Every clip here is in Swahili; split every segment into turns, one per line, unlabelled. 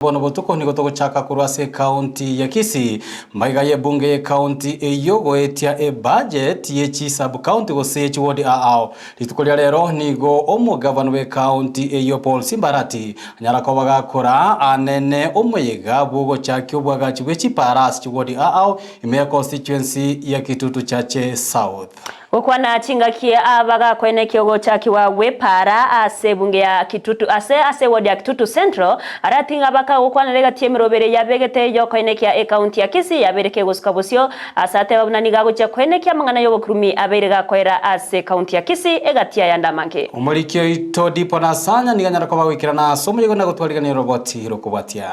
Bono botuko ni gotoko chaka kurwase county ya Kisii maiga ye bunge ye county eyogo etia budget ye chi sub county go se chi wodi aao litukolia lero nigo omo Gavana we county eyo Paul Simba Arati anyara ko bagakora anene omuyega bugo chaki obwaga chiwechi paras chi wodi aao ime constituency ya Kitutu chache South.
Ukwana chingakie abaga kwene kiogo chaki wa wepara ase bunge ya Kitutu ase wodi ya Kitutu Central Arati ngabaka ukwana lega tiemirobere ya begete yo kwene kia county ya Kisii ya bereke goskabusio asate babunani gago cha kwene kia mangana yobo krumi aberega kwera ase county ya Kisii egatia yandamanke
umurikyo ito dipo na sanya niganyara ko bagwikirana somo yego nagotwaliga ni roboti hirokubatia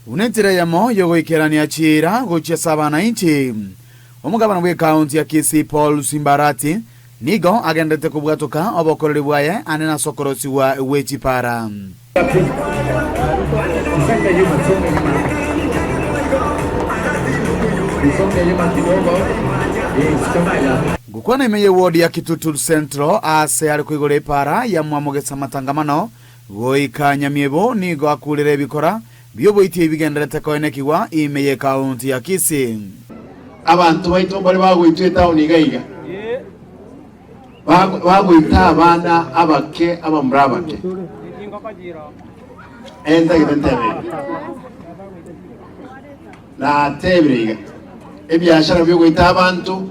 Unentira yamo yogo ikerania chira gochia sabana inchi. Omugabana we county ya Kisii Paul Simba Arati nigo agendete kubwatoka obokorere bwaye anena sokorosi wa wechi para. Gukwana imeye ward ya Kitutu Central ase ari kwigore para ya mwamogesa matangamano goika Nyamiebo nigo akulire bikora byobo iti bigenderete koenekiwa imeye county ya Kisii.
Abantu baito bari bagwitwe town igaiga. Bagwita abana abake abamurabake. Enda gitentebe. Na tebriga. Ebyashara byo gwita abantu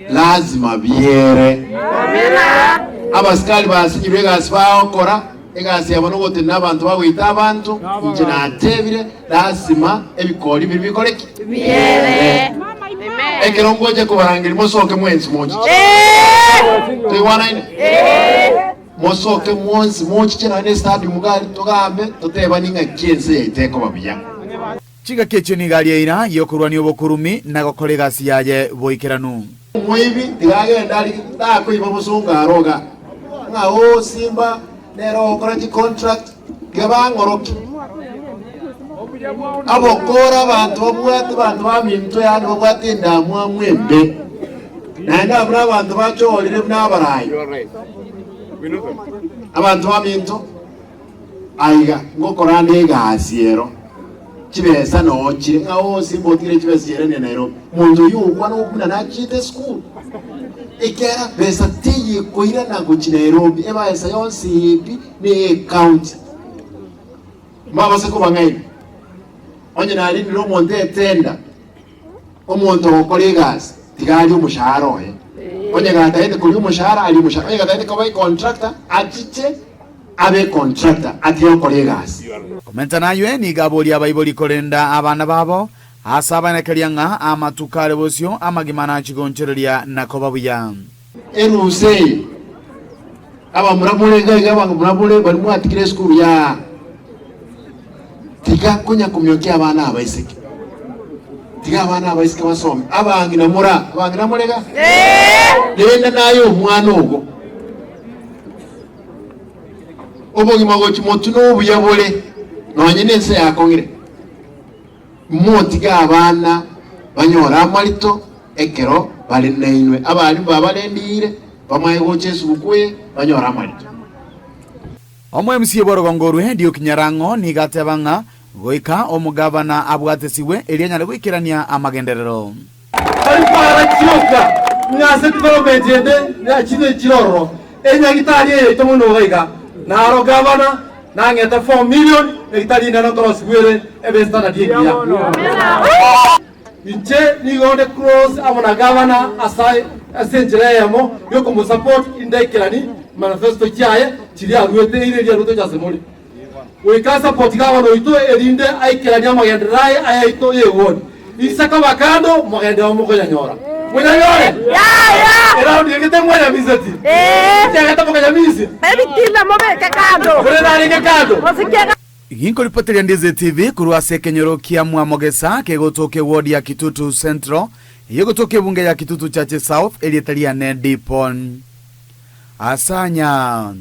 lazima biere. Abaskali basinyirwe gasbaho kora egasi yabona gote nabantu bagwita abantu nje natebire lazima ebikori bikoreke biere ekero ngoje kubarangira mosoke mwenzi moji tuwana ine mosoke mwenzi moji cyana ne stadi mugari togambe toteba ninga kiense iteko babiya
Chiga kecho ni gali ina yokurwani obokurumi nagokore gasi yaje boikeranu
mwibi tigage ndali ndako ibomusunga aroga ngaho Simba nero okorati contract gabangoroki abokora abantu babwate abantu baminto yani babwate ndamwa mwembe nanda abura abantu bacolire n'abarayi abantu baminto aiga ngokora ndegasiero kibesa no kire ngaho simbotire kibesire ne Nairobi muntu yukwa no kumuna na chite school ikera besa tiye kuira na ku Nairobi eba esa yonse ipi ne county mama se kuba ngai onye na ali no monte tenda omuntu okolegas tigali umushahara ohe onye gata ende kuli umushahara ali umushahara onye gata ende kwa contractor atiche abe contractor atiyo kolegas
komenta nayo ni gaboli abayiboli kolenda abana babo asabana kalianga amatukale bosyo amagimana chigonchereria nakobabuya
eruse aba muramule ngaba muramule bari mwatikire school ya tika kunya kumyokia abana abaiseke tika abana abaiseke basome abangina mulega nenda nayo mwana ogo obogima gochi motu no buyabole nonyene nse yakongire motiga abana banyora amarito ekero bali nainwe abali babalendire bamaye gochesu bukwe banyora amarito
omwe MC borogongorwe ndio kinyarango ni gatebanga goika omugabana abwatesiwe elianyale gwikirania amagenderero
ari para kiyoka ngase development yende na chine chiroro enyagitari yeto muno goika naro Gavana nangeta 4 million egitari nana korosgwere ebesta na digia inche ni gode cross abona Gavana asai asenjereyamo yoko mu support indekirani manifesto kyaye kiri agwete ire rya ruto jasemuri we ka support Gavana ito erinde aikiranya amagenderai ayaito yewoni isaka bakando magende omukonya nyora mwena yore ya era ndigete mwena misati tegeta mukonya misi
ebitila mobe kakando
kurena kakando
Ginko ripoteria Ndizi TV kurwase kenyoro kia mwamogesa kegotoke ward ya Kitutu Central yegotoke bunge ya Kitutu chache South elietalia ne dipon asanya